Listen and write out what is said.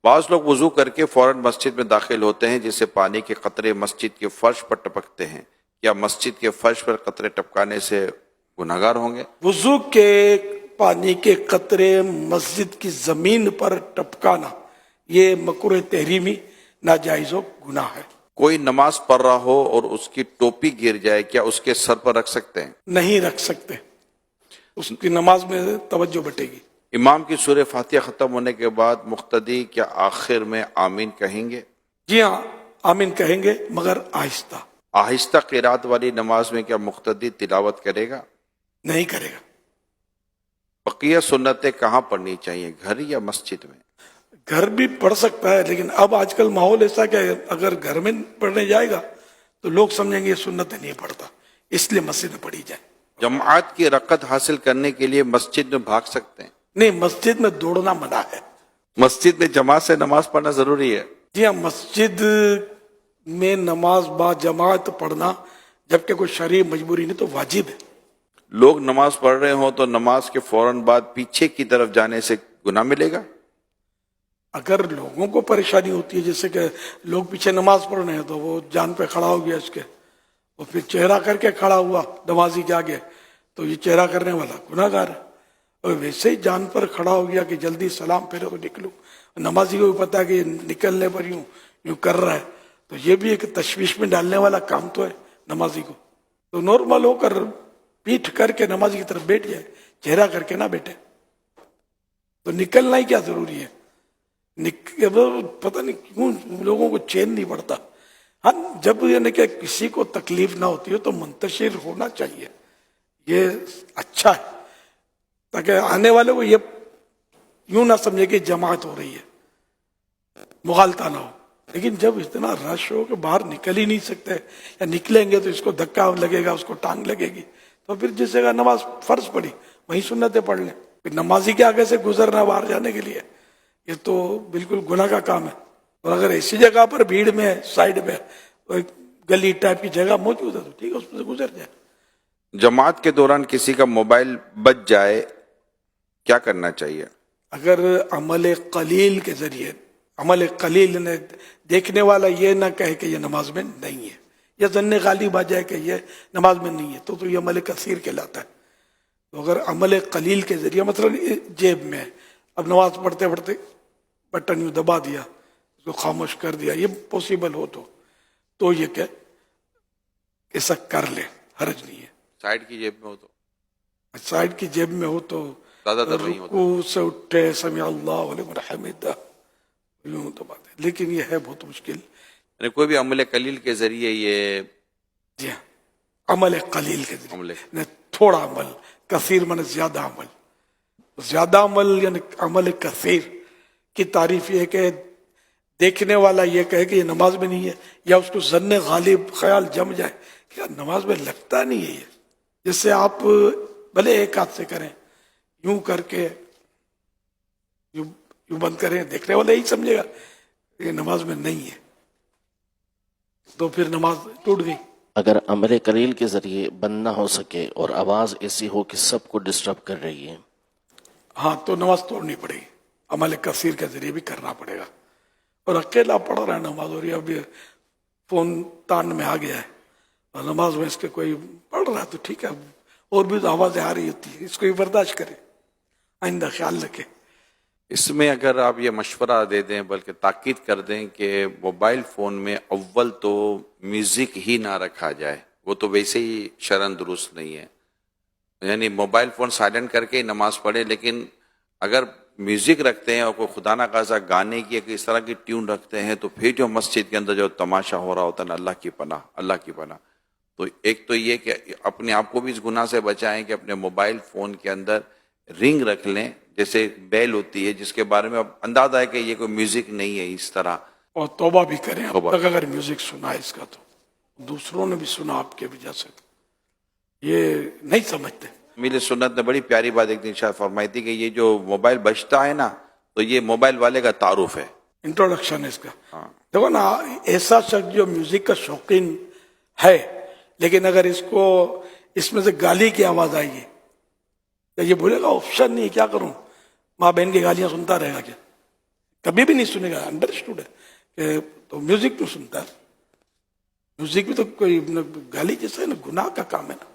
بعض لوگ وضو کر کے فوراً مسجد میں داخل ہوتے ہیں جس سے پانی کے قطرے مسجد کے فرش پر ٹپکتے ہیں. کیا مسجد کے فرش پر قطرے ٹپکانے سے گناہگار ہوں گے؟ وضو کے پانی کے قطرے مسجد کی زمین پر ٹپکانا یہ مکروہ تحریمی ناجائز و گناہ ہے. کوئی نماز پڑھ رہا ہو اور اس کی ٹوپی گر جائے، کیا اس کے سر پر رکھ سکتے ہیں؟ نہیں رکھ سکتے، اس کی نماز میں توجہ بٹے گی. امام کی سورہ فاتحہ ختم ہونے کے بعد مقتدی کیا آخر میں آمین کہیں گے؟ جی ہاں، آمین کہیں گے مگر آہستہ. آہستہ قرات والی نماز میں کیا مقتدی تلاوت کرے گا؟ نہیں کرے گا. بقیہ سنتیں کہاں پڑھنی چاہیے، گھر یا مسجد میں؟ گھر بھی پڑھ سکتا ہے، لیکن اب آج کل ماحول ایسا کہ اگر گھر میں پڑھنے جائے گا تو لوگ سمجھیں گے یہ سنتیں نہیں پڑھتا، اس لیے مسجد میں پڑھی جائے. جماعت کی رکعت حاصل کرنے کے لیے مسجد میں بھاگ سکتے ہیں؟ نہیں، مسجد میں دوڑنا منع ہے. مسجد میں جماعت سے نماز پڑھنا ضروری ہے؟ جی ہاں، مسجد میں نماز با جماعت پڑھنا جبکہ کوئی شرعی مجبوری نہیں تو واجب ہے. لوگ نماز پڑھ رہے ہوں تو نماز کے فوراً بعد پیچھے کی طرف جانے سے گناہ ملے گا؟ اگر لوگوں کو پریشانی ہوتی ہے، جیسے کہ لوگ پیچھے نماز پڑھ رہے ہیں تو وہ جان پہ کھڑا ہو گیا اس کے، اور پھر چہرہ کر کے کھڑا ہوا نمازی کے آگے، تو یہ چہرہ کرنے والا گناہ گار ہے. اور ویسے ہی جان پر کھڑا ہو گیا کہ جلدی سلام پھیرے تو نکلوں، نمازی کو بھی پتا ہے کہ یہ نکلنے پر یوں کر رہا ہے، تو یہ بھی ایک تشویش میں ڈالنے والا کام تو ہے نمازی کو. تو نارمل ہو کر پیٹھ کر کے نمازی کی طرف بیٹھ جائے، چہرہ کر کے نہ بیٹھے. تو نکلنا ہی کیا ضروری ہے؟ پتہ نہیں کیوں لوگوں کو چین نہیں پڑتا. ہاں، جب یعنی کہ کسی کو تکلیف نہ ہوتی ہو تو منتشر ہونا چاہیے، یہ اچھا ہے، تاکہ آنے والے کو یہ یوں نہ سمجھے کہ جماعت ہو رہی ہے، مغالطہ نہ ہو. لیکن جب اتنا رش ہو کہ باہر نکل ہی نہیں سکتے، یا نکلیں گے تو اس کو دھکا لگے گا، اس کو ٹانگ لگے گی، تو پھر جس جگہ نماز فرض پڑی وہیں سنتیں پڑھ لیں. پھر نمازی کے آگے سے گزرنا باہر جانے کے لیے یہ تو بالکل گناہ کا کام ہے. اور اگر ایسی جگہ پر بھیڑ میں سائڈ میں گلی ٹائپ کی جگہ موجود ہے تو ٹھیک ہے، اس میں سے گزر جائے. جماعت کے دوران کسی کا موبائل بچ جائے کیا کرنا چاہیے؟ اگر عمل قلیل کے ذریعے، عمل قلیل نے دیکھنے والا یہ نہ کہے کہ یہ نماز میں نہیں ہے، یا ظن غالب آ جائے کہ یہ نماز میں نہیں ہے، تو یہ عمل کثیر کہلاتا ہے. تو اگر عمل قلیل کے ذریعے، مثلا جیب میں اب نماز پڑھتے پڑھتے بٹن یوں دبا دیا، اس کو خاموش کر دیا، یہ پاسبل ہو تو یہ کہ ایسا کر لے، حرج نہیں ہے. سائیڈ کی جیب میں ہو تو؟ سائیڈ کی جیب میں ہو تو زیادہ تر نہیں ہوتا. رکوع سے اٹھے سمع اللہ لمن حمدہ یوں دبا دے، لیکن یہ ہے بہت مشکل. یعنی کوئی بھی عمل قلیل کے ذریعے یہ جی ہاں، عمل قلیل کے ذریعے عمل نہیں، تھوڑا عمل، کثیر من زیادہ عمل. زیادہ عمل یعنی عمل کثیر کی تعریف یہ ہے کہ دیکھنے والا یہ کہے کہ یہ نماز میں نہیں ہے، یا اس کو ظن غالب خیال جم جائے کہ نماز میں لگتا نہیں ہے یہ، جس سے آپ بھلے ایک ہاتھ سے کریں، یوں کر کے یوں بند کریں، دیکھنے والا یہی سمجھے گا کہ یہ نماز میں نہیں ہے، تو پھر نماز ٹوٹ گئی. اگر عمل قلیل کے ذریعے بند نہ ہو سکے اور آواز ایسی ہو کہ سب کو ڈسٹرب کر رہی ہے، ہاں تو نماز توڑنی پڑے گی، عمل کثیر کے ذریعے بھی کرنا پڑے گا. اور اکیلا پڑھ رہا ہے نماز، اور اب یہ فون تان میں آ گیا ہے اور نماز میں اس کے کوئی پڑھ رہا ہے تو ٹھیک ہے، اور بھی تو آوازیں آ رہی ہوتی ہے، اس کو بھی برداشت کرے، آئندہ خیال رکھے. اس میں اگر آپ یہ مشورہ دے دیں، بلکہ تاکید کر دیں کہ موبائل فون میں اول تو میوزک ہی نہ رکھا جائے، وہ تو ویسے ہی شرعاً درست نہیں ہے. یعنی موبائل فون سائلنٹ کر کے ہی نماز پڑھے، لیکن اگر میوزک رکھتے ہیں اور کوئی خدا نہ خاصا گانے کی یا اس طرح کی ٹیون رکھتے ہیں تو پھر جو مسجد کے اندر جو تماشا ہو رہا ہوتا ہے نا، اللہ کی پناہ، اللہ کی پناہ. تو ایک تو یہ کہ اپنے آپ کو بھی اس گناہ سے بچائیں کہ اپنے موبائل فون کے اندر رنگ رکھ لیں، جیسے بیل ہوتی ہے جس کے بارے میں اب اندازہ ہے کہ یہ کوئی میوزک نہیں ہے اس طرح. اور توبہ بھی کریں. اب توبہ. تک اگر میوزک سنا ہے اس کا تو دوسروں نے بھی سنا آپ کے وجہ سے، یہ نہیں سمجھتے. میرے سنت نے بڑی پیاری بات ایک دن شاید فرمائی تھی کہ یہ جو موبائل بجتا ہے نا تو یہ موبائل والے کا تعارف ہے، انٹروڈکشن ہے اس کا. ہاں. دیکھو نا، ایسا شخص جو میوزک کا شوقین ہے، لیکن اگر اس میں سے گالی کی آواز آئے گی تو یہ بولے گا آپشن نہیں، کیا کروں، ماں بہن کی گالیاں سنتا رہے گا کیا؟ کبھی بھی نہیں سنے گا. انڈرسٹوڈ ہے کہ تو میوزک تو سنتا ہے. میوزک بھی تو کوئی گالی جیسا ہے نا, گناہ کا کام ہے نا.